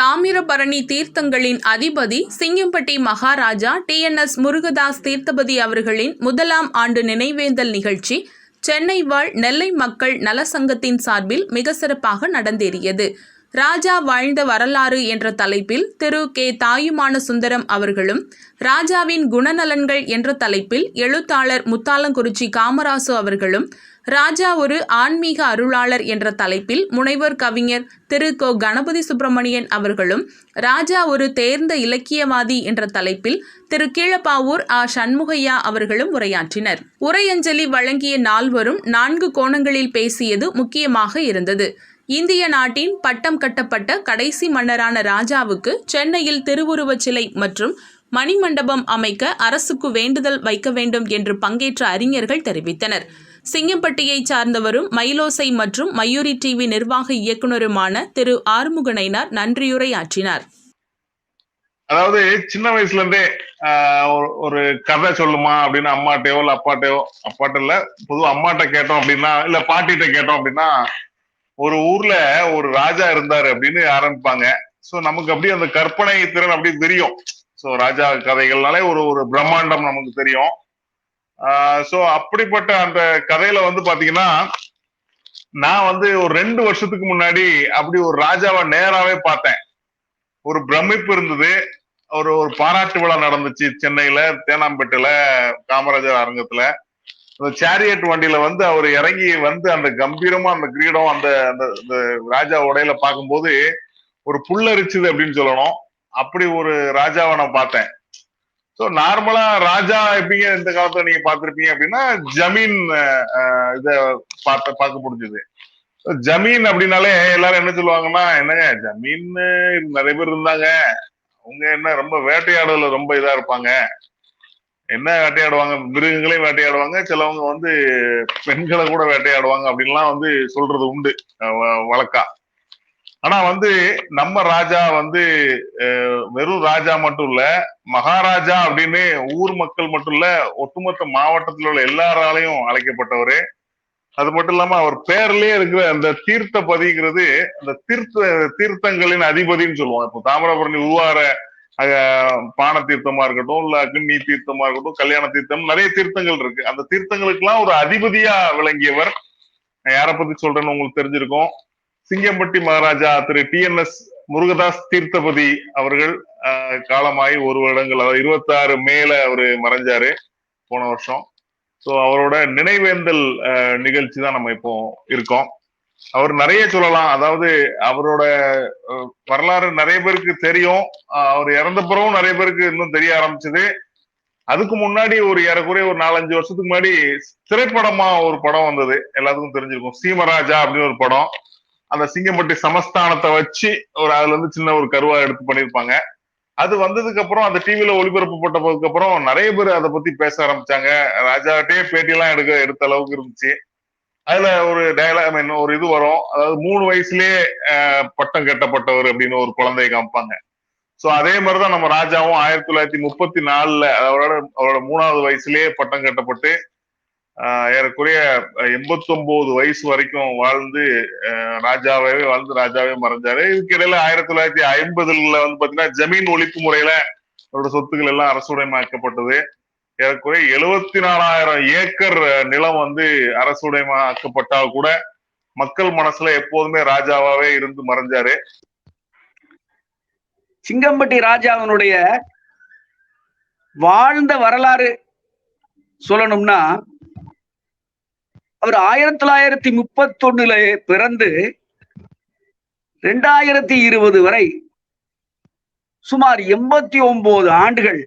தாமிரபரணி தீர்த்தங்களின் அதிபதி சிங்கம்பட்டி மகாராஜா TNS முருகதாஸ் தீர்த்தபதி அவர்களின் 1ஆம் ஆண்டு நினைவேந்தல் நிகழ்ச்சி சென்னை வாழ் நெல்லை மக்கள் நல சங்கத்தின் சார்பில் மிக சிறப்பாக நடந்தேறியது. ராஜா வாழ்ந்த வரலாறு என்ற தலைப்பில் திரு கே. தாயுமான சுந்தரம் அவர்களும், ராஜாவின் குணநலன்கள் என்ற தலைப்பில் எழுத்தாளர் முத்தாலங்குறிச்சி காமராசு அவர்களும், ராஜா ஒரு ஆன்மீக அருளாளர் என்ற தலைப்பில் முனைவர் கவிஞர் திரு கோ. கணபதி சுப்பிரமணியன் அவர்களும், ராஜா ஒரு தேர்ந்த இலக்கியவாதி என்ற தலைப்பில் திரு கீழப்பாவூர் சண்முகையா அவர்களும் உரையாற்றினர். உரையஞ்சலி வழங்கிய நால்வரும் 4 கோணங்களில் பேசியது முக்கியமாக இருந்தது. இந்திய நாட்டின் பட்டம் கட்டப்பட்ட கடைசி மன்னரான ராஜாவுக்கு சென்னையில் திருவுருவச் சிலை மற்றும் மணிமண்டபம் அமைக்க அரசுக்கு வேண்டுதல் வைக்க வேண்டும் என்று பங்கேற்ற அறிஞர்கள் தெரிவித்தனர். சிங்கம்பட்டியை சார்ந்தவரும் மயிலோசை மற்றும் மயூரி டிவி நிர்வாக இயக்குநருமான திரு ஆறுமுகநயினார் நன்றியுரையாற்றினார். அதாவது சின்ன வயசுல இருந்தே ஒரு கதை சொல்லுமா அப்படின்னு அம்மாட்டையோ இல்ல அப்பாட்ட இல்ல பொதுவா அம்மாட்ட கேட்டோம் அப்படின்னா, இல்ல பாட்டிகிட்ட கேட்டோம் அப்படின்னா, ஒரு ஊர்ல ஒரு ராஜா இருந்தாரு அப்படின்னு ஆரம்பிப்பாங்க. சோ நமக்கு அப்படியே அந்த கற்பனை திறன் அப்படி தெரியும். சோ ராஜா கதைகள்னாலே ஒரு பிரம்மாண்டம் நமக்கு தெரியும். சோ அப்படிப்பட்ட அந்த கதையில பாத்தீங்கன்னா, நான் ஒரு 2 வருஷத்துக்கு முன்னாடி அப்படி ஒரு ராஜாவை நேராவே பார்த்தேன். ஒரு பிரமிப்பு இருந்தது. ஒரு பாராட்டு விழா நடந்துச்சு சென்னையில தேனாம்பேட்டையில காமராஜர் அரங்கத்துல. அந்த சேரியட் வண்டியில அவர் இறங்கி அந்த கம்பீரமா அந்த கிரீடம் அந்த ராஜா உடையில பார்க்கும்போது ஒரு புல்லரிச்சுது அப்படின்னு சொல்லணும். அப்படி ஒரு ராஜாவை நான் பார்த்தேன். சோ நார்மலா ராஜா எப்படிங்க இந்த காலத்துல நீங்க பாத்திருப்பீங்க அப்படின்னா, ஜமீன் இத பார்க்க முடிஞ்சது. ஜமீன் அப்படின்னாலே எல்லாரும் என்ன சொல்லுவாங்கன்னா, என்னங்க ஜமீன் நிறைய பேர் இருந்தாங்க, அவங்க என்ன ரொம்ப வேட்டையாடுதல ரொம்ப இதா இருப்பாங்க, என்ன வேட்டையாடுவாங்க, மிருகங்களையும் வேட்டையாடுவாங்க, சிலவங்க பெண்களை கூட வேட்டையாடுவாங்க அப்படின்லாம் சொல்றது உண்டு வழக்கா. ஆனா நம்ம ராஜா வெறும் ராஜா மட்டும் இல்ல, மகாராஜா அப்படின்னு ஊர் மக்கள் மட்டும் இல்ல, ஒட்டுமொத்த மாவட்டத்தில் உள்ள எல்லாராலையும் அழைக்கப்பட்டவரு. அது மட்டும் இல்லாம அவர் பேர்லயே இருக்கிற அந்த தீர்த்தபதிங்கிறது அந்த தீர்த்தங்களின் அதிபதினு சொல்லுவோம். இப்போ தாமிரபரணி உருவார பான தீர்த்தமா இருக்கட்டும், இல்ல அக்னி தீர்த்தமா இருக்கட்டும், கல்யாண தீர்த்தம், நிறைய தீர்த்தங்கள் இருக்கு. அந்த தீர்த்தங்களுக்கு எல்லாம் ஒரு அதிபதியா விளங்கியவர். யாரை பத்தி சொல்றேன்னு உங்களுக்கு தெரிஞ்சிருக்கும். சிங்கம்பட்டி மகாராஜா திரு TNS முருகதாஸ் தீர்த்தபதி அவர்கள் காலமாயி 1 வருடங்கள், அதாவது 26 மேல அவரு மறைஞ்சாரு போன வருஷம். சோ அவரோட நினைவேந்தல் நிகழ்ச்சி தான் நம்ம இப்போ இருக்கோம். அவர் நிறைய சொல்லலாம். அதாவது அவரோட வரலாறு நிறைய பேருக்கு தெரியும். அவர் இறந்த பிறகும் நிறைய பேருக்கு இன்னும் தெரிய ஆரம்பிச்சது. அதுக்கு முன்னாடி ஏறக்குறைய 4-5 வருஷத்துக்கு முன்னாடி திரைப்படமா ஒரு படம் வந்தது, எல்லாத்துக்கும் தெரிஞ்சிருக்கும். சீமராஜா அப்படின்னு ஒரு படம். அந்த சிங்கம்பட்டி சமஸ்தானத்தை வச்சு அதுல சின்ன ஒரு கருவா எடுத்து பண்ணிருப்பாங்க. அது வந்ததுக்கு அப்புறம் அந்த டிவில ஒளிபரப்பப்பட்டதுக்கு அப்புறம் நிறைய பேர் அதை பத்தி பேச ஆரம்பிச்சாங்க. ராஜாட்டே பேட்டி எல்லாம் எடுத்த அளவுக்கு இருந்துச்சு. அதுல ஒரு டயலாக் ஒரு இது வரும், அதாவது 3 வயசுலயே பட்டம் கட்டப்பட்டவர் அப்படின்னு ஒரு குழந்தையை காமிப்பாங்க. சோ அதே மாதிரிதான் நம்ம ராஜாவும் 1934 அவரோட 3வது வயசுலயே பட்டம் கட்டப்பட்டு ஏறக்குறைய 89 வயசு வரைக்கும் ராஜாவே மறைஞ்சாரு. இதுக்கு இடையில 1950ல பாத்தீங்கன்னா ஜமீன் ஒழிப்பு முறையில அவரோட சொத்துக்கள் எல்லாம் அரசுடைமையாக்கப்பட்டது. ஏறக்குறைய 74,000 ஏக்கர் நிலம் அரசுடைமையாக்கப்பட்டால் கூட மக்கள் மனசுல எப்போதுமே ராஜாவாவே இருந்து மறைஞ்சாரு. சிங்கம்பட்டி ராஜாவினுடைய வாழ்ந்த வரலாறு சொல்லணும்னா, அவர் 1931 பிறந்து 2020 வரை சுமார் 89 ஆண்டுகள்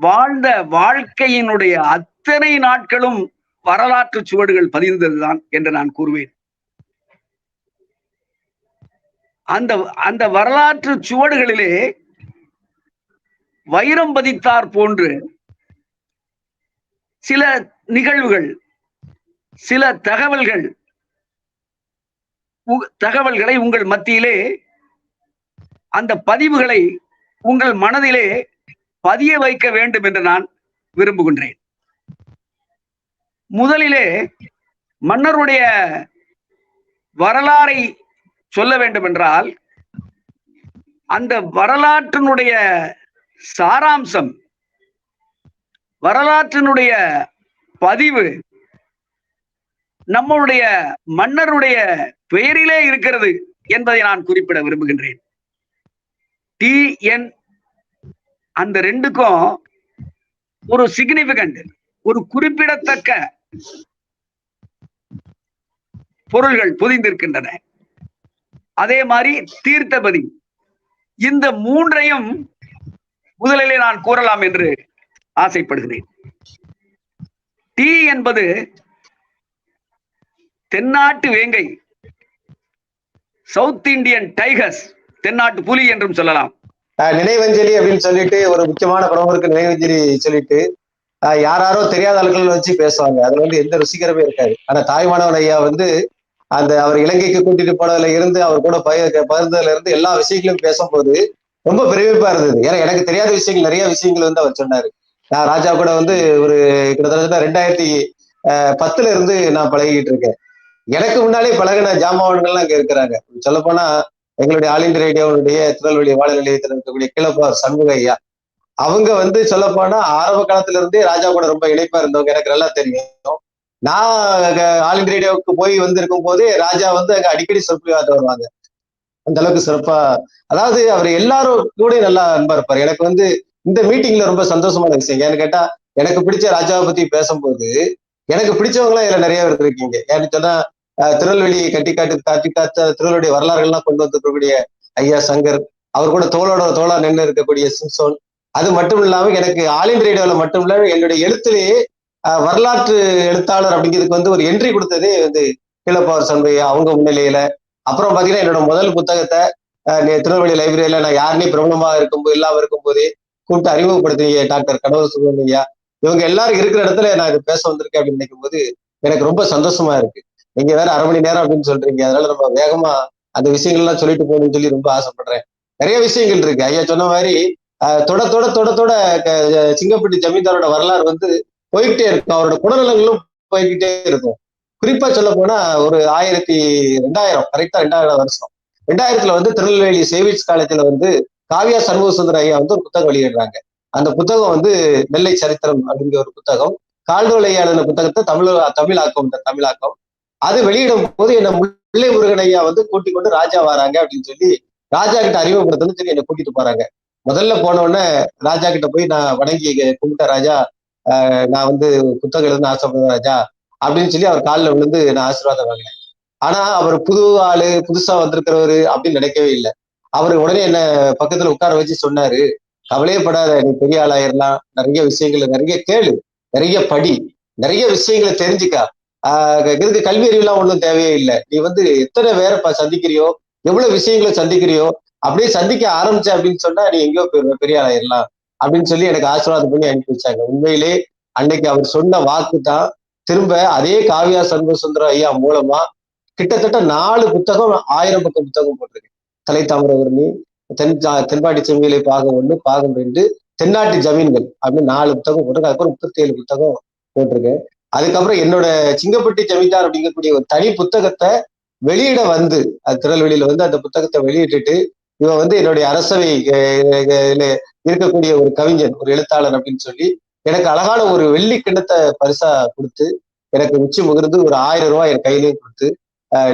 வாழ்ந்த வாழ்க்கையினுடைய அத்தனை நாட்களும் வரலாற்று சுவடுகள் பதிந்ததுதான் என்று நான் கூறுவேன். அந்த வரலாற்று சுவடுகளிலே வைரம் பதித்தார் போன்று சில நிகழ்வுகள், சில தகவல்களை உங்கள் மத்தியிலே, அந்த பதிவுகளை உங்கள் மனதிலே பதிய வைக்க வேண்டும் என்று நான் விரும்புகின்றேன். முதலிலே மன்னருடைய வரலாறை சொல்ல வேண்டும் என்றால், அந்த வரலாற்றினுடைய சாராம்சம், வரலாற்றினுடைய பதிவு நம்மளுடைய மன்னருடைய பெயரிலே இருக்கிறது என்பதை நான் குறிப்பிட விரும்புகின்றேன். TN அந்த ரெண்டுக்கும் ஒரு சிக்னிபிகண்ட், ஒரு குறிப்பிடத்தக்க பொருள்கள் புதிந்திருக்கின்றன. அதே மாதிரி தீர்த்தபதி, இந்த மூன்றையும் முதலிலே நான் கூறலாம் என்று ஆசைப்படுகிறேன். டி என்பது தென்னாட்டு வேங்கை, சவுத் இந்தியன் டைகர்ஸ், தென்னாட்டு புலி என்றும் சொல்லலாம். நினைவஞ்சலி அப்படின்னு சொல்லிட்டு ஒரு முக்கியமான பிரமுகருக்கு நினைவஞ்சலி சொல்லிட்டு யாரோ தெரியாத ஆட்கள் வச்சு பேசுவாங்க. அதுல வந்து எந்த ருசிகரமே இருக்காது. ஆனா தாய்மானவன் ஐயா வந்து அந்த அவர் இலங்கைக்கு கூட்டிட்டு போனதுல இருந்து அவர் கூட பகிர்ந்ததுல இருந்து எல்லா விஷயங்களும் பேசும்போது ரொம்ப பெருமைப்பா இருந்தது. ஏன்னா எனக்கு தெரியாத விஷயங்கள், நிறைய விஷயங்கள் வந்து அவர் சொன்னாரு. நான் ராஜா கூட வந்து ஒரு கிட்டத்தட்ட 2010 இருந்து நான் பழகிட்டு இருக்கேன். எனக்கு முன்னாலே பழகின ஜாமான்கள்லாம் அங்க இருக்கிறாங்க. சொல்ல போனா எங்களுடைய ஆல் இந்தியா ரேடியோனுடைய திருநெல்வேலி வானொலி நிலையத்தில் இருக்கக்கூடிய கிளப்பார் சண்முக ஐயா, அவங்க வந்து சொல்ல போனா ஆரம்ப காலத்துல இருந்தே ராஜா கூட ரொம்ப இணைப்பா இருந்தவங்க, எனக்கு நல்லா தெரியும். நான் ஆல் இந்தியா ரேடியோவுக்கு போய் வந்து இருக்கும் போதே ராஜா வந்து அங்க அடிக்கடி சொற்பொழிவாற்ற வருவாங்க. அந்த அளவுக்கு சிறப்பா, அதாவது அவர் எல்லாரும் கூட நல்லா அன்பா இருப்பாரு. எனக்கு வந்து இந்த மீட்டிங்ல ரொம்ப சந்தோஷமான விஷயம் ஏன்னு கேட்டா, எனக்கு பிடிச்ச ராஜாவை பத்தி பேசும்போது எனக்கு பிடிச்சவங்க எல்லாம் இதுல நிறைய பேர் இருக்கீங்க. ஏன்னு சொன்னா திருநெல்வேலி காட்டி காத்த திருநெல்வேலி வரலாறுகள்லாம் கொண்டு வந்திருக்கக்கூடிய ஐயா சங்கர், அவர் கூட தோளா நின்று இருக்கக்கூடிய சிம்சோன், அது மட்டும் இல்லாம எனக்கு ஆல் இந்தியா ரேடியோல மட்டும் இல்லாம என்னுடைய எழுத்துலேயே வரலாற்று எழுத்தாளர் அப்படிங்கிறதுக்கு வந்து ஒரு என்ட்ரி கொடுத்ததே வந்து கீழப்பாவர் சண்முகையா அவங்க முன்னிலையில. அப்புறம் பாத்தீங்கன்னா என்னோட முதல் புத்தகத்தை திருநெல்வேலி லைப்ரரியில நான் யாருனே பிரபலமா இல்லாம இருக்கும்போதே கூப்பிட்டு அறிமுகப்படுத்திய டாக்டர் கடவுள் சுப்பிரமணியா, இவங்க எல்லாரும் இருக்கிற இடத்துல நான் இது பேச வந்திருக்கேன் அப்படின்னு நினைக்கும் போது எனக்கு ரொம்ப சந்தோஷமா இருக்கு. நீங்க வேற 1/2 மணி நேரம் அப்படின்னு சொல்றீங்க, அதனால நம்ம வேகமா அந்த விஷயங்கள்லாம் சொல்லிட்டு போகணும்னு சொல்லி ரொம்ப ஆசைப்படுறேன். நிறைய விஷயங்கள் இருக்கு. ஐயா சொன்ன மாதிரி தொட சிங்கப்பட்டி ஜமீன்தாரோட வரலாறு வந்து போய்கிட்டே இருக்கும். அவரோட குணநலங்களும் போய்கிட்டே இருக்கும். குறிப்பா சொல்ல போனா ஒரு 2000 கரெக்டா 2000 வருஷம் 2000 வந்து திருநெல்வேலி சேவிட்ஸ் காலேஜ்ல வந்து காவியா சண்முக சுந்தர ஐயா வந்து ஒரு புத்தகம் வெளியிடுறாங்க. அந்த புத்தகம் வந்து நெல்லை சரித்திரம் அப்படிங்கிற ஒரு புத்தகம். கால்டுவல் ஐயா எழுதின புத்தகத்தை தமிழாக்கம். அது வெளியிடும் போது என்ன முல்லை முருகன் ஐயா வந்து கூட்டிக் கொண்டு ராஜா வராங்க அப்படின்னு சொல்லி ராஜா கிட்ட அறிமுகப்படுத்தணும்னு சொல்லி என்னை கூட்டிட்டு போறாங்க. முதல்ல போன உடனே ராஜா கிட்ட போய் நான் வணங்கி கும்பிட்ட ராஜா, நான் வந்து புத்தகம் எழுதுன்னு ஆசைப்படுறேன் ராஜா அப்படின்னு சொல்லி அவர் காலில் விழுந்து நான் ஆசீர்வாதம் வாங்கினேன். ஆனா அவர் புது ஆளு, புதுசா வந்திருக்கிறவரு அப்படின்னு நினைக்கவே இல்லை. அவரு உடனே என்ன பக்கத்துல உட்கார வச்சு சொன்னாரு, கவலையே படாத, நீ பெரிய ஆளாயிரலாம், நிறைய விஷயங்களை நிறைய கேளு, நிறைய படி, நிறைய விஷயங்களை தெரிஞ்சுக்கா, இதுக்கு கல்வி அறிவுலாம் ஒன்றும் தேவையே இல்லை. நீ வந்து எத்தனை பேரை சந்திக்கிறியோ, எவ்வளவு விஷயங்களை சந்திக்கிறியோ, அப்படியே சந்திக்க ஆரம்பிச்ச அப்படின்னு சொன்னா நீ எங்கேயோ பெரிய ஆளாயிரலாம் அப்படின்னு சொல்லி எனக்கு ஆசீர்வாதம் பண்ணி அனுப்பி வச்சாங்க. உண்மையிலே அன்னைக்கு அவர் சொன்ன வாக்கு தான் திரும்ப அதே காவியா சண்முக சுந்தரம் ஐயா மூலமா கிட்டத்தட்ட 4 புத்தகம் 1000 பக்கம் புத்தகம் போட்டிருக்கு. தலை தாமிரவர்ணி, தென்பாண்டி செம்மியிலை பாகம் 1, பாகம் 2, தென்னாட்டு ஜமீன்கள் அப்படின்னு 4 புத்தகம் போட்டிருக்கு. அதுக்கப்புறம் 37 புத்தகம் போட்டிருக்கேன். அதுக்கப்புறம் என்னோட சிங்கப்பட்டி ஜமீன்தார் அப்படிங்கக்கூடிய ஒரு தனி புத்தகத்தை வெளியிட வந்து திருநெல்வேலியில வந்து அந்த புத்தகத்தை வெளியிட்டுட்டு இவன் வந்து என்னுடைய அரசவை இருக்கக்கூடிய ஒரு கவிஞன், ஒரு எழுத்தாளர் அப்படின்னு சொல்லி எனக்கு அழகான ஒரு வெள்ளி கிண்ணத்தை பரிசா கொடுத்து எனக்கு உச்சி முகிர்ந்து ஒரு 1000 ரூபாய் என் கையிலேயும் கொடுத்து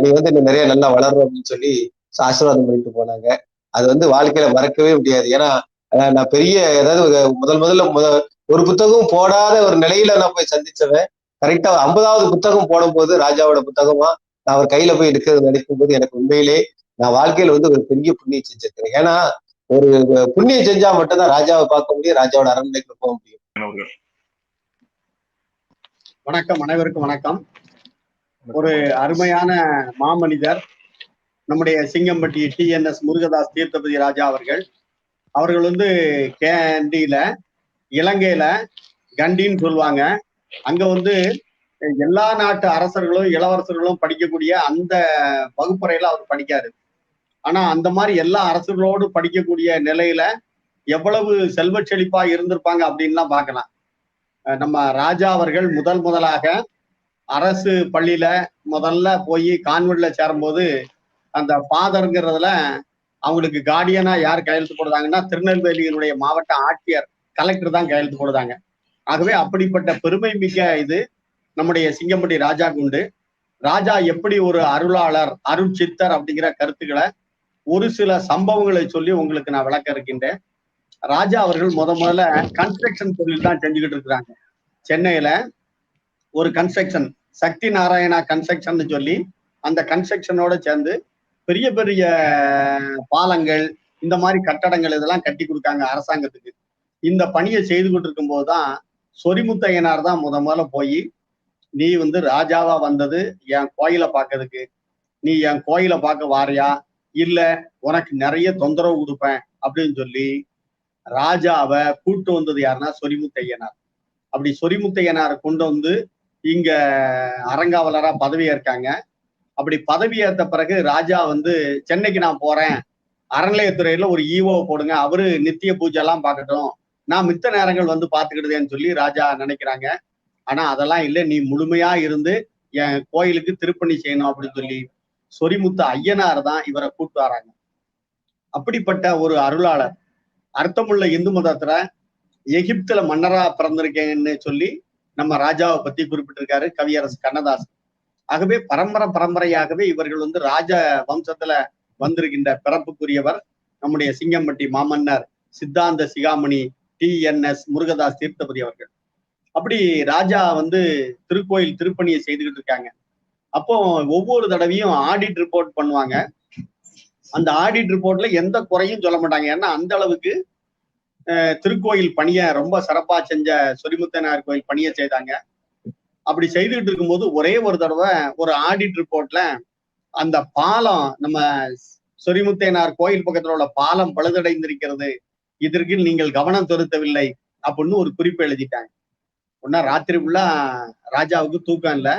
நீ வந்து இன்னும் நிறைய நல்லா வளரும் அப்படின்னு சொல்லி ஆசீர்வாதம் பண்ணிட்டு போனாங்க. அது வந்து வாழ்க்கையில மறக்கவே முடியாது. ஏன்னா நான் பெரிய ஏதாவது முதல்ல ஒரு புத்தகம் போடாத ஒரு நிலையில நான் போய் சந்திச்சவன் கரெக்டா 50வது புத்தகம் போடும் போது ராஜாவோட புத்தகமா நான் அவர் கையில போய் எடுக்கிறது நினைக்கும் போது எனக்கு உண்மையிலே நான் வாழ்க்கையில வந்து ஒரு பெரிய புண்ணியம் செஞ்சிருக்கிறேன். ஏன்னா ஒரு புண்ணியம் செஞ்சா மட்டும்தான் ராஜாவை பார்க்க முடியும், ராஜாவோட அரண்மனைக்கு போக முடியும். வணக்கம், அனைவருக்கும் வணக்கம். ஒரு அருமையான மாமனிதர் நம்முடைய சிங்கம்பட்டி TNS முருகதாஸ் தீர்த்தபதி ராஜா அவர்கள் வந்து கேண்டியில இலங்கையில கண்டின்னு சொல்லுவாங்க. அங்க வந்து எல்லா நாட்டு அரசர்களும் இளவரசர்களும் படிக்கக்கூடிய அந்த வகுப்பறையில அவர் படிக்காரு. ஆனா அந்த மாதிரி எல்லா அரசர்களோடு படிக்கக்கூடிய நிலையில எவ்வளவு செல்வ செழிப்பா இருந்திருப்பாங்க அப்படின்லாம் பார்க்கலாம். நம்ம ராஜா அவர்கள் முதலாக அரசு பள்ளியில முதல்ல போய் கான்வென்ட்ல சேரும்போது அந்த ஃபாதருங்கிறதுல அவங்களுக்கு கார்டியனா யார் கையெழுத்து போடுறாங்கன்னா திருநெல்வேலியினுடைய மாவட்ட ஆட்சியர், கலெக்டர் தான் கையெழுத்து போடுறாங்க. ஆகவே அப்படிப்பட்ட பெருமை மிக்க இது நம்முடைய சிங்கம்பட்டி ராஜாக்கு உண்டு. ராஜா எப்படி ஒரு அருளாளர், அருள் சித்தர் அப்படிங்கிற கருத்துக்களை ஒரு சில சம்பவங்களை சொல்லி உங்களுக்கு நான் விளக்க இருக்கின்றேன். ராஜா அவர்கள் முதல்ல கன்ஸ்ட்ரக்ஷன் தொழில் தான் செஞ்சுக்கிட்டு இருக்கிறாங்க. சென்னையில ஒரு கன்ஸ்ட்ரக்ஷன், சக்தி நாராயணா கன்ஸ்ட்ரக்ஷன் சொல்லி அந்த கன்ஸ்ட்ரக்ஷனோட சேர்ந்து பெரிய பெரிய பாலங்கள், இந்த மாதிரி கட்டடங்கள் இதெல்லாம் கட்டி கொடுக்காங்க அரசாங்கத்துக்கு. இந்த பணியை செய்து கொண்டிருக்கும் போதுதான் சொரிமுத்தையனார் தான் முதல்ல போய், நீ ராஜாவா வந்தது என் கோயிலை பார்க்கறதுக்கு, நீ என் கோயிலை பார்க்க வாரியா, இல்ல உனக்கு நிறைய தொந்தரவு கொடுப்பேன் அப்படின்னு சொல்லி ராஜாவை கூட்டு வந்தது யாருன்னா சொரிமுத்தையனார். அப்படி சொரிமுத்தையனாரை கொண்டு வந்து இங்க அரங்காவலரா பதவி ஏற்காங்க. அப்படி பதவி ஏற்ற பிறகு ராஜா சென்னைக்கு நான் போறேன், அறநிலையத்துறையில ஒரு ஈஓ போடுங்க, அவரு நித்திய பூஜை எல்லாம் பார்க்கட்டும், நான் மித்த நேரங்கள் பார்த்துக்கிடுதேன்னு சொல்லி ராஜா நினைக்கிறாங்க. ஆனா அதெல்லாம் இல்லை, நீ முழுமையா இருந்து என் கோயிலுக்கு திருப்பணி செய்யணும் அப்படின்னு சொல்லி சொரிமுத்த ஐயனார் தான் இவரை கூட்டு வராங்க. அப்படிப்பட்ட ஒரு அருளாளர், அர்த்தமுள்ள இந்து மதத்துல எகிப்துல மன்னரா பிறந்திருக்கேன்னு சொல்லி நம்ம ராஜாவை பத்தி குறிப்பிட்டிருக்காரு கவியரசு கண்ணதாசன். ஆகவே பரம்பரையாகவே இவர்கள் ராஜ வம்சத்துல வந்திருக்கின்ற பிறப்புக்குரியவர் நம்முடைய சிங்கம்பட்டி மாமன்னர் சித்தாந்த சிகாமணி TNS முருகதாஸ் தீர்த்தபதி அவர்கள். அப்படி ராஜா திருக்கோயில் திருப்பணியை செய்துகிட்டு இருக்காங்க. அப்போ ஒவ்வொரு தடவையும் ஆடிட் ரிப்போர்ட் பண்ணுவாங்க. அந்த ஆடிட் ரிப்போர்ட்ல எந்த குறையும் சொல்ல மாட்டாங்க. ஏன்னா அந்த அளவுக்கு திருக்கோயில் பணியை ரொம்ப சிறப்பா செஞ்ச சொரிமுத்தையனார் கோயில் பணியை செய்தாங்க. அப்படி செய்துகிட்டு இருக்கும்போது ஒரே ஒரு தடவை ஒரு ஆடிட் ரிப்போர்ட்ல அந்த பாலம், நம்ம சொரிமுத்தையனார் கோயில் பக்கத்துல உள்ள பாலம் பழுதடைந்திருக்கிறது, இதற்கு நீங்கள் கவனம் செலுத்தவில்லை அப்படின்னு ஒரு குறிப்பு எழுதிட்டாங்க. ஒன்னா ராத்திரி ஃபுல்லா ராஜாவுக்கு தூக்கம் இல்லை.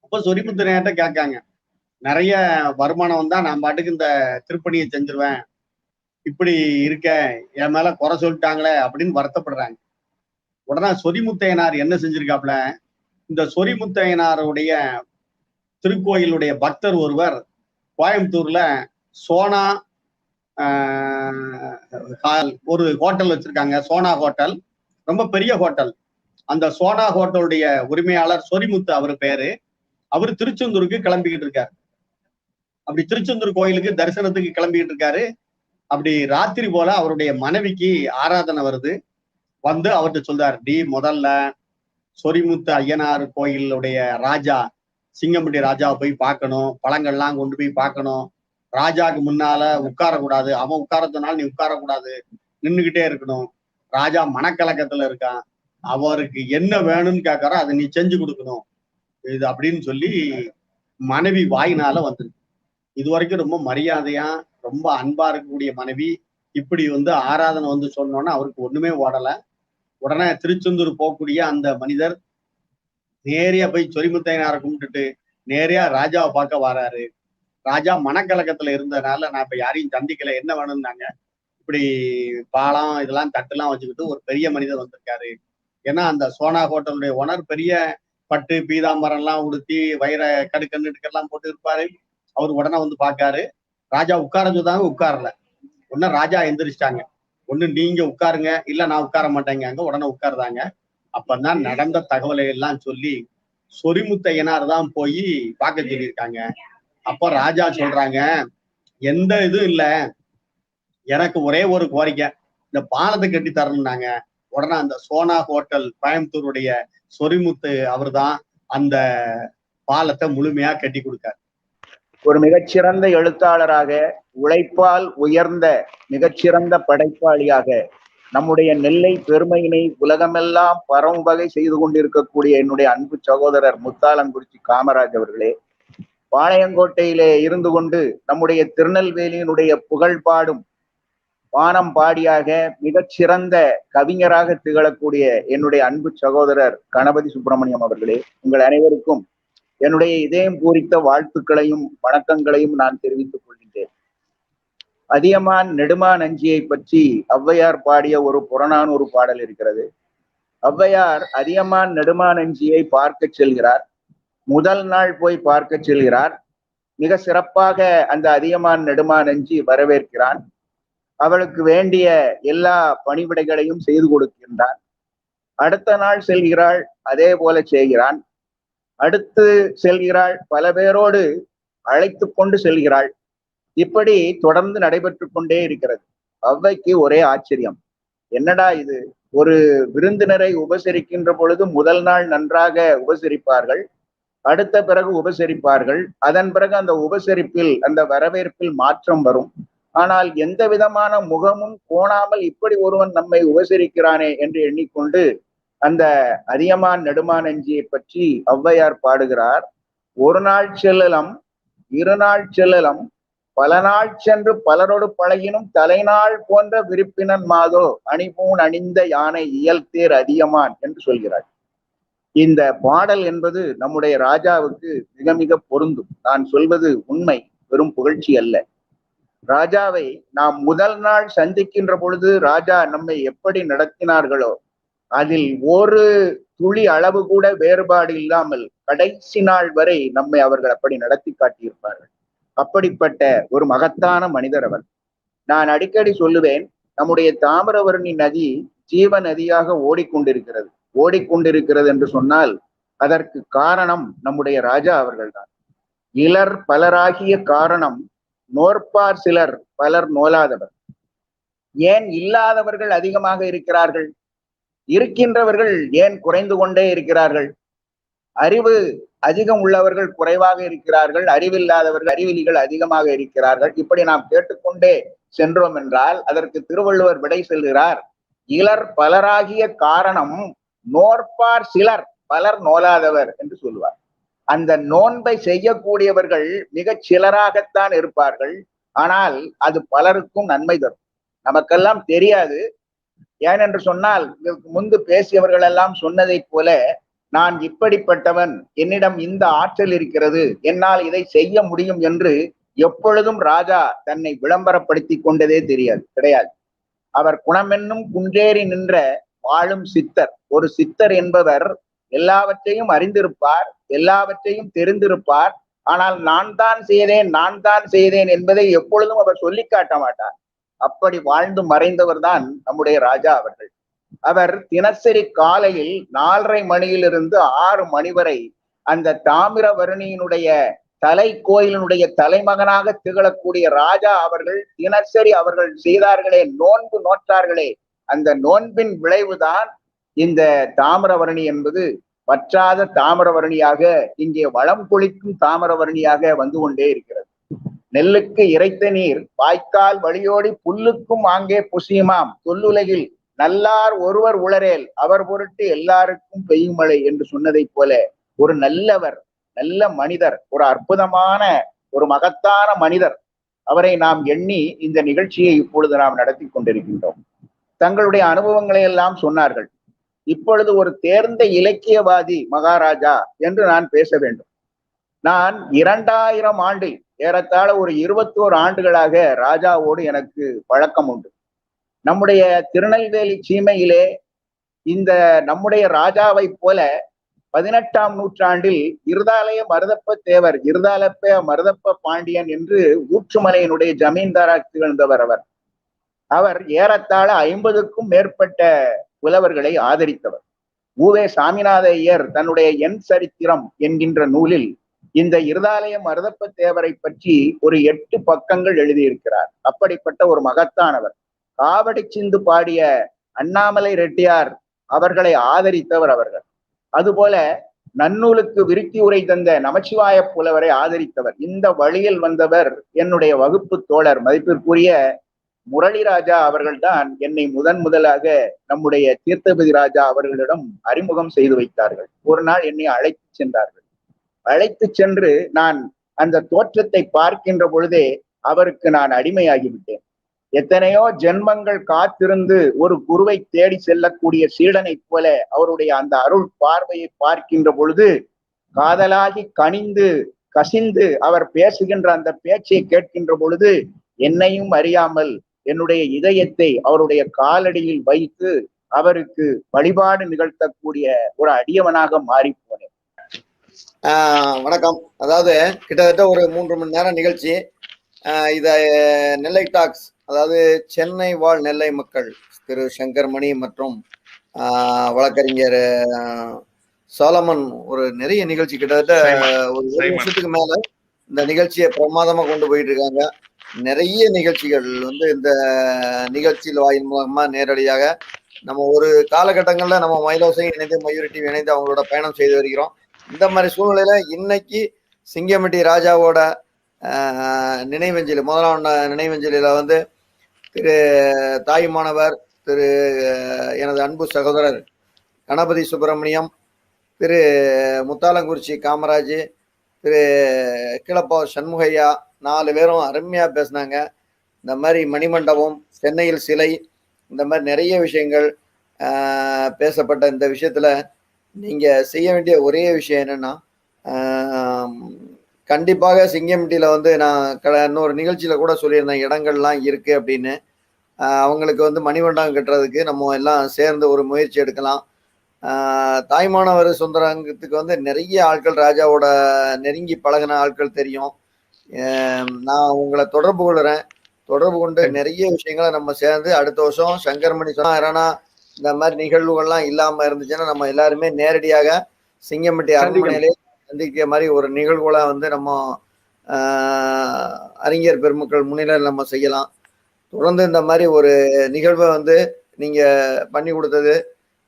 அப்ப சொரிமுத்தையனார்ட்ட கேட்காங்க, நிறைய வருமானம் வந்தா நான் பாட்டுக்கு இந்த திருப்பணியை செஞ்சிருவேன், இப்படி இருக்க என் மேல குறை சொல்லிட்டாங்களே அப்படின்னு வருத்தப்படுறாங்க. உடனே சொரிமுத்தையனார் என்ன செஞ்சிருக்காப்ல, இந்த சொரிமுத்தையனாருடைய திருக்கோயிலுடைய பக்தர் ஒருவர் கோயம்புத்தூர்ல சோனா ஒரு ஹோட்டல் வச்சிருக்காங்க, சோனா ஹோட்டல், ரொம்ப பெரிய ஹோட்டல். அந்த சோனா ஹோட்டலுடைய உரிமையாளர் சொரிமுத்து அவரு பேரு. அவரு திருச்செந்தூருக்கு கிளம்பிக்கிட்டு இருக்காரு. அப்படி திருச்செந்தூர் கோயிலுக்கு தரிசனத்துக்கு கிளம்பிக்கிட்டு இருக்காரு. அப்படி ராத்திரி போல அவருடைய மனைவிக்கு ஆராதனை வருது. அவர்கிட்ட சொல்றாரு, டி முதல்ல சொரிமுத்து ஐயனார் கோயிலுடைய ராஜா சிங்கம்பட்டி ராஜாவை போய் பார்க்கணும், பழங்கள்லாம் கொண்டு போய் பார்க்கணும், ராஜாக்கு முன்னால உட்காரக்கூடாது, அவன் உட்காரத்தினால நீ உட்காரக்கூடாது, நின்றுகிட்டே இருக்கணும், ராஜா மனக்கலக்கத்துல இருக்கான், அவருக்கு என்ன வேணும்னு கேட்கறோ அதை நீ செஞ்சு கொடுக்கணும், இது அப்படின்னு சொல்லி மனைவி வாயினால வந்திருக்கு. இது வரைக்கும் ரொம்ப மரியாதையா ரொம்ப அன்பா இருக்கக்கூடிய மனைவி இப்படி ஆராதனை சொன்னோன்னா அவருக்கு ஒண்ணுமே ஓடல. உடனே திருச்செந்தூர் போகக்கூடிய அந்த மனிதர் நேரையா போய் சொரிமுத்தையனாரை கும்பிட்டுட்டு நேரையா ராஜாவை பார்க்க வராரு. ராஜா மனக்கலக்கத்துல இருந்ததுனால நான் இப்ப யாரையும் சந்திக்கல, என்ன வேணும்னாங்க. இப்படி பாலம் இதெல்லாம் தட்டுலாம் வச்சுக்கிட்டு ஒரு பெரிய மனிதர் வந்திருக்காரு. ஏன்னா அந்த சோனா ஹோட்டலுடைய ஓனர் பெரிய பட்டு பீதாம்பரம் எல்லாம் உடுத்தி வைர கடுக்கண்ணுக்கெல்லாம் போட்டு இருப்பாரு. அவரு உடனே பார்க்காரு. ராஜா உட்கார சொன்னாங்க, உட்காரல. உடனே ராஜா எந்திரிச்சிட்டாங்க. ஒண்ணு நீங்க உட்காருங்க, இல்ல நான் உட்கார மாட்டேங்க. உடனே உட்காருதாங்க. அப்பதான் நடந்த தகவலை எல்லாம் சொல்லி சொரிமுத்தையனார் தான் போய் பார்க்க சொல்லியிருக்காங்க. அப்ப ராஜா சொல்றாங்க, எந்த இதுவும் இல்ல, எனக்கு ஒரே ஒரு கோரிக்கை, இந்த பாலத்தை கட்டி தரணும்னாங்க. உடனே அந்த சோனா ஹோட்டல் கோயம்புத்தூருடைய சொரிமுத்து அவர் தான் அந்த பாலத்தை முழுமையா கட்டி கொடுக்காரு. ஒரு மிகச்சிறந்த எழுத்தாளராக, உழைப்பால் உயர்ந்த மிகச்சிறந்த படைப்பாளியாக நம்முடைய நெல்லை பெருமையினை உலகமெல்லாம் பரவும் வகை செய்து கொண்டிருக்கக்கூடிய என்னுடைய அன்பு சகோதரர் முத்தாளங்குறிச்சி காமராஜ் அவர்களே, பாளையங்கோட்டையிலே இருந்து கொண்டு நம்முடைய திருநெல்வேலியினுடைய புகழ் பாடும் வானம் பாடியாக மிகச்சிறந்த கவிஞராக திகழக்கூடிய என்னுடைய அன்பு சகோதரர் கணபதி சுப்பிரமணியம் அவர்களே, உங்கள் அனைவருக்கும் என்னுடைய இதயம் பூரித்த வாழ்த்துக்களையும் வணக்கங்களையும் நான் தெரிவித்துக் கொள்கின்றேன். அதியமான் நெடுமான் அஞ்சியை பற்றி ஔவையார் பாடிய ஒரு புறநானூறு பாடல் இருக்கிறது. ஔவையார் அதியமான் நெடுமான் அஞ்சியை பார்க்க செல்கிறார். முதல் நாள் போய் பார்க்க செல்கிறார். மிக சிறப்பாக அந்த அதியமான் நெடுமானஞ்சி வரவேற்கிறான். அவளுக்கு வேண்டிய எல்லா பணிவிடைகளையும் செய்து கொடுக்கின்றான். அடுத்த நாள் செல்கிறாள், அதே போல செய்கிறான். அடுத்து செல்கிறாள், பல பேரோடு அழைத்து கொண்டு செல்கிறாள். இப்படி தொடர்ந்து நடைபெற்று கொண்டே இருக்கிறது. ஔவைக்கு ஒரே ஆச்சரியம், என்னடா இது, ஒரு விருந்தினரை உபசரிக்கின்ற பொழுது முதல் நாள் நன்றாக உபசரிப்பார்கள், அடுத்த பிறகு உபசரிப்பார்கள், அதன் பிறகு அந்த உபசரிப்பில் அந்த வரவேற்பில் மாற்றம் வரும். ஆனால் எந்த விதமான முகமும் கோணாமல் இப்படி ஒருவன் நம்மை உபசரிக்கிறானே என்று எண்ணிக்கொண்டு அந்த அதியமான் நெடுமானஞ்சியை பற்றி ஔவையார் பாடுகிறார். ஒரு நாள் செல்லலம், இருநாள் செல்லலம், பல நாள் சென்று பலரோடு பழகினும் தலைநாள் போன்ற விருப்பினன் மாதோ அணிபூன் அணிந்த யானை இயல்தேர் அதியமான் என்று சொல்கிறார். இந்த பாடல் என்பது நம்முடைய ராஜாவுக்கு மிக மிக பொருந்தும். நான் சொல்வது உண்மை, வெறும் புகழ்ச்சி அல்ல. ராஜாவை நாம் முதல் நாள் சந்திக்கின்ற பொழுது ராஜா நம்மை எப்படி நடத்தினார்களோ அதில் ஒரு துளி அளவு கூட வேறுபாடு இல்லாமல் கடைசி நாள் வரை நம்மை அவர்கள் அப்படி நடத்தி காட்டியிருப்பார்கள். அப்படிப்பட்ட ஒரு மகத்தான மனிதர் அவர். நான் அடிக்கடி சொல்லுவேன், நம்முடைய தாமிரபரணி நதி ஜீவ நதியாக ஓடிக்கொண்டிருக்கிறது என்று சொன்னால் அதற்கு காரணம் நம்முடைய ராஜா அவர்கள்தான். இலர் பலராகிய காரணம் நோற்பார் சிலர் பலர் நோலாதவர். ஏன் இல்லாதவர்கள் அதிகமாக இருக்கிறார்கள்? இருக்கின்றவர்கள் ஏன் குறைந்து கொண்டே இருக்கிறார்கள்? அறிவு அதிகம் உள்ளவர்கள் குறைவாக இருக்கிறார்கள், அறிவில்லாதவர்கள் அறிவிலிகள் அதிகமாக இருக்கிறார்கள். இப்படி நாம் கேட்டுக்கொண்டே சென்றோம் என்றால் அதற்கு திருவள்ளுவர் விடை சொல்கிறார், இலர் பலராகிய காரணம் நோற்பார் சிலர் பலர் நோலாதவர் என்று சொல்லுவார். அந்த நோன்பை செய்யக்கூடியவர்கள் மிகச் சிலராகத்தான் இருப்பார்கள், ஆனால் அது பலருக்கும் நன்மை தரும். நமக்கெல்லாம் தெரியாது. ஏனென்று சொன்னால் இதற்கு முன்பு பேசியவர்கள் எல்லாம் சொன்னதை போல நான் இப்படிப்பட்டவன், என்னிடம் இந்த ஆற்றல் இருக்கிறது, என்னால் இதை செய்ய முடியும் என்று எப்பொழுதும் ராஜா தன்னை விளம்பரப்படுத்தி கொண்டதே கிடையாது. அவர் குணமென்னும் குன்றேறி நின்ற வாழும் சித்தர். ஒரு சித்தர் என்பவர் எல்லாவற்றையும் அறிந்திருப்பார், எல்லாவற்றையும் தெரிந்திருப்பார். ஆனால் நான் தான் செய்தேன் என்பதை எப்பொழுதும் அவர் சொல்லி காட்ட மாட்டார். அப்படி வாழ்ந்து மறைந்தவர் தான் நம்முடைய ராஜா அவர்கள். அவர் தினசரி காலையில் 4:30 மணியிலிருந்து 6 மணி வரை அந்த தாமிரபரணியினுடைய தலை கோயிலினுடைய தலைமகனாக திகழக்கூடிய ராஜா அவர்கள் தினசரி அவர்கள் செய்தார்களே, நோன்பு நோற்றார்களே, அந்த நோன்பின் விளைவுதான் இந்த தாமிரபரணி என்பது வற்றாத தாமிரபரணியாக, இங்கே வளம் கொளிக்கும் தாமிரபரணியாக வந்து கொண்டே இருக்கிறது. நெல்லுக்கு இறைத்த நீர் வாய்க்கால் வழியோடி புல்லுக்கும் ஆங்கே புசியுமாம், தொல்லுலகில் நல்லார் ஒருவர் உளரேல் அவர் பொருட்டு எல்லாருக்கும் பெய்யுமழை என்று சொன்னதை போல ஒரு நல்லவர், நல்ல மனிதர், ஒரு அற்புதமான ஒரு மகத்தான மனிதர், அவரை நாம் எண்ணி இந்த நிகழ்ச்சியை இப்பொழுது நாம் நடத்தி கொண்டிருக்கின்றோம். தங்களுடைய அனுபவங்களை எல்லாம் சொன்னார்கள். இப்பொழுது ஒரு தேர்ந்த இலக்கியவாதி மகாராஜா என்று நான் பேச வேண்டும். நான் 2000 ஆண்டு, ஏறத்தாழ ஒரு 21 ஆண்டுகளாக ராஜாவோடு எனக்கு பழக்கம் உண்டு. நம்முடைய திருநெல்வேலி சீமையிலே இந்த நம்முடைய ராஜாவை போல 18ஆம் நூற்றாண்டில் இருதாலய மருதப்ப தேவர், இருதாலப்ப மருதப்ப பாண்டியன் என்று ஊற்றுமலையினுடைய ஜமீன்தாராக திகழ்ந்தவர். அவர் ஏறத்தாழ 50க்கும் மேற்பட்ட புலவர்களை ஆதரித்தவர். ஊவே சாமிநாத ஐயர் தன்னுடைய என் சரித்திரம் என்கின்ற நூலில் இந்த இருதாலய மருதப்ப தேவரை பற்றி ஒரு 8 பக்கங்கள் எழுதியிருக்கிறார். அப்படிப்பட்ட ஒரு மகத்தானவர். காவடி சிந்து பாடிய அண்ணாமலை ரெட்டியார் அவர்களை ஆதரித்தவர் அவர்கள். அதுபோல நன்னூலுக்கு விருத்தி உரை தந்த நமச்சிவாய புலவரை ஆதரித்தவர். இந்த வழியில் வந்தவர் என்னுடைய வகுப்பு தோழர் மதிப்பிற்குரிய முரளிராஜா அவர்கள்தான் என்னை முதலாக நம்முடைய தீர்த்தபதி ராஜா அவர்களிடம் அறிமுகம் செய்து வைத்தார்கள். ஒரு நாள் என்னை அழைத்து சென்றார்கள். அழைத்து சென்று நான் அந்த தோற்றத்தை பார்க்கின்ற பொழுதே அவருக்கு நான் அடிமையாகிவிட்டேன். எத்தனையோ ஜென்மங்கள் காத்திருந்து ஒரு குருவை தேடி செல்லக்கூடிய சீடனை போல அவருடைய அந்த அருள் பார்வையை பார்க்கின்ற பொழுது காதலாகி கனிந்து கசிந்து அவர் பேசுகின்ற அந்த பேச்சை கேட்கின்ற பொழுது என்னையும் அறியாமல் என்னுடைய இதயத்தை அவருடைய காலடியில் வைத்து அவருக்கு வழிபாடு நிகழ்த்தக்கூடிய ஒரு அடியவனாக மாறி போனேன். வணக்கம். அதாவது கிட்டத்தட்ட ஒரு 3 மணி நேரம் நிகழ்ச்சி. இத நெல்லை டாக்ஸ், அதாவது சென்னை வாழ் நெல்லை மக்கள் திரு சங்கர்மணி மற்றும் வழக்கறிஞர் சாலமன் ஒரு நிறைய நிகழ்ச்சி கிட்டத்தட்ட ஒரு 1 வருஷத்துக்கு மேல இந்த நிகழ்ச்சியை பிரமாதமா கொண்டு போயிட்டு இருக்காங்க. நிறைய நிகழ்ச்சிகள் வந்து இந்த நிகழ்ச்சியில் வாயின் மூலமா நேரடியாக நம்ம ஒரு காலகட்டங்கள்ல நம்ம மயிலோசை இணைந்து மயூரி டிவி இணைந்து அவங்களோட பயணம் செய்து வருகிறோம். இந்த மாதிரி சூழ்நிலையில இன்னைக்கு சிங்கம்பட்டி ராஜாவோட நினைவஞ்சலி, முதலாம் நினைவஞ்சலியில வந்து திரு தாயுமானவர் திரு எனது அன்பு சகோதரர் கணபதி சுப்பிரமணியம், திரு முத்தாலங்குறிச்சி காமராஜ், திரு கிளப்பா சண்முகையா 4 பேரும் அருமையா பேசினாங்க. இந்த மாதிரி மணிமண்டபம், சென்னையில் சிலை, இந்த மாதிரி நிறைய விஷயங்கள் பேசப்பட்ட இந்த விஷயத்துல நீங்க செய்ய வேண்டிய ஒரே விஷயம் என்னன்னா, கண்டிப்பாக சிங்கம்பட்டியில வந்து நான் இன்னொரு நிகழ்ச்சியில கூட சொல்லியிருந்தேன் இடங்கள்லாம் இருக்கு அப்படின்னு. அவங்களுக்கு வந்து மணிமண்டபம் கட்டுறதுக்கு நம்ம எல்லாம் சேர்ந்து ஒரு முயற்சி எடுக்கலாம். தாய்மானவர் சுந்தரங்கத்துக்கு வந்து நிறைய ஆட்கள் ராஜாவோட நெருங்கி பழகின ஆட்கள் தெரியும். நான் உங்களை தொடர்பு கொள்கிறேன். தொடர்பு கொண்டு நிறைய விஷயங்களை நம்ம சேர்ந்து அடுத்த வருஷம் சங்கர்மணி சொன்னா இந்த மாதிரி நிகழ்வுகள்லாம் இல்லாம இருந்துச்சுன்னா நம்ம எல்லாருமே நேரடியாக சிங்கம்பட்டி அரண்மனையிலே சந்திக்கிற மாதிரி ஒரு நிகழ்வுகளை வந்து நம்ம அறிஞர் பெருமக்கள் முன்னிலையில் நம்ம செய்யலாம். தொடர்ந்து இந்த மாதிரி ஒரு நிகழ்வை வந்து நீங்க பண்ணி கொடுத்தது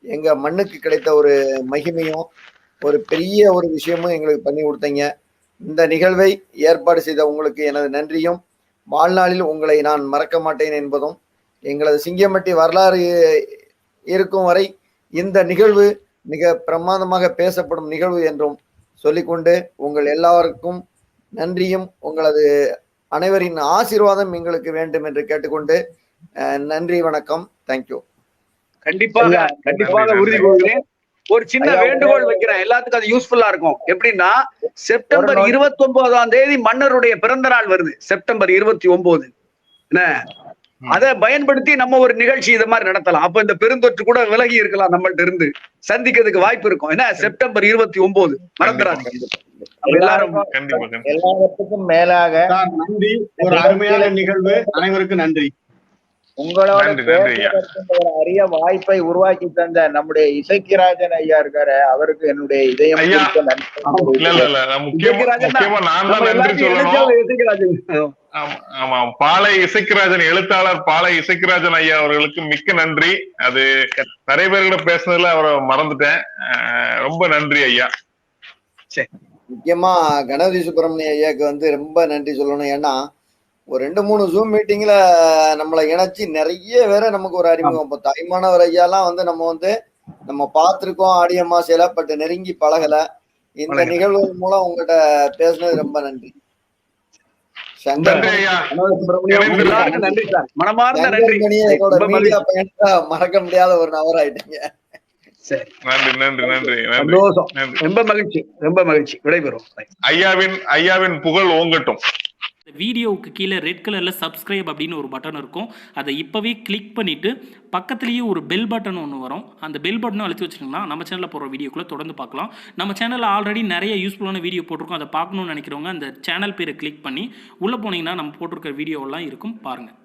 எங்க மண்ணுக்கு கிடைத்த ஒரு மகிமையும் ஒரு பெரிய ஒரு விஷயமும் எங்களுக்கு பண்ணி கொடுத்தீங்க. இந்த நிகழ்வை ஏற்பாடு செய்த உங்களுக்கு எனது நன்றியும், வாழ்நாளில் உங்களை நான் மறக்க மாட்டேன் என்பதும், எங்களது சிங்கம்பட்டி வரலாறு இருக்கும் வரை இந்த நிகழ்வு மிக பிரமாதமாக பேசப்படும் நிகழ்வு என்றும் சொல்லிக்கொண்டு உங்கள் எல்லாருக்கும் நன்றியும் உங்களது அனைவரின் ஆசீர்வாதம் எங்களுக்கு வேண்டும் என்று கேட்டுக்கொண்டு நன்றி, வணக்கம், தேங்க்யூ. கண்டிப்பாக உறுதி கொள்கிறேன். ஒரு சின்ன வேண்டுகோள் வைக்கிறேன், எல்லாத்துக்கும் அது யூஸ்ஃபுல்லா இருக்கும். எப்படின்னா, செப்டம்பர் 29ஆம் தேதி மன்னருடைய பிறந்த நாள் வருது. செப்டம்பர் 29 என்ன, அதை பயன்படுத்தி நம்ம ஒரு நிகழ்ச்சி இது மாதிரி நடத்தலாம். அப்ப இந்த பெருந்தொற்று கூட விலகி இருக்கலாம், நம்மள்ட்ட இருந்து சந்திக்கிறதுக்கு வாய்ப்பு இருக்கும். ஏன்னா செப்டம்பர் 29 மறந்துடாது. எல்லாத்துக்கும் மேலாக நன்றி. ஒரு அருமையான நிகழ்வு, அனைவருக்கும் நன்றி. உங்களோட ஒரு அரிய வாய்ப்பை உருவாக்கி தந்த நம்முடைய இசைக்கிராஜன் ஐயா இருக்காரு, அவருக்கு என்னுடைய இதயம் பாலை இசைக்கிராஜன், எழுத்தாளர் பாலை இசைக்கிராஜன் ஐயா அவர்களுக்கு மிக்க நன்றி. அது நிறைய பேர்கிட்ட பேசுனதுல அவரை மறந்துட்டேன். ரொம்ப நன்றி ஐயா. முக்கியமா கணபதி சுப்பிரமணிய ஐயாவுக்கு வந்து ரொம்ப நன்றி சொல்லணும். ஏன்னா ஒரு 2-3 ஜூம் மீட்டிங்ல நம்மளை இணைச்சி நிறைய பேரை நமக்கு ஒரு அறிமுகம். இப்போ தாய்மானவர் ஐயாலாம் வந்து நம்ம பார்த்திருக்கோம் ஆடியோ மாசையில, பட் நெருங்கி பழகல. இந்த நிகழ்வுகள் மூலம் உங்ககிட்ட பேசுனது ரொம்ப நன்றி. மறக்க முடியாத ஒரு நபர் ஆயிட்டீங்க. ரொம்ப மகிழ்ச்சி, ரொம்ப மகிழ்ச்சி. விடைபெறும். ஐயாவின் புகழ் ஓங்கட்டும். வீடியோவுக்கு கீழே ரெட் கலரில் சப்ஸ்கிரைப் அப்படின்னு ஒரு பட்டன் இருக்கும். அதை இப்போவே கிளிக் பண்ணிவிட்டு பக்கத்துலேயே ஒரு பெல் பட்டன் ஒன்று வரும். அந்த பெல் பட்டனும் அழுத்தி வச்சுட்டிங்கன்னா நம்ம சேனலில் போகிற வீடியோக்குள்ளே தொடர்ந்து பார்க்கலாம். நம்ம சேனலில் ஆல்ரெடி நிறைய யூஸ்ஃபுல்லான வீடியோ போட்டிருக்கோம். அதை பார்க்கணுன்னு நினைக்கிறவங்க அந்த சேனல் பேரை கிளிக் பண்ணி உள்ளே போனீங்கன்னா நம்ம போட்டிருக்கிற வீடியோவெல்லாம் இருக்கும், பாருங்கள்.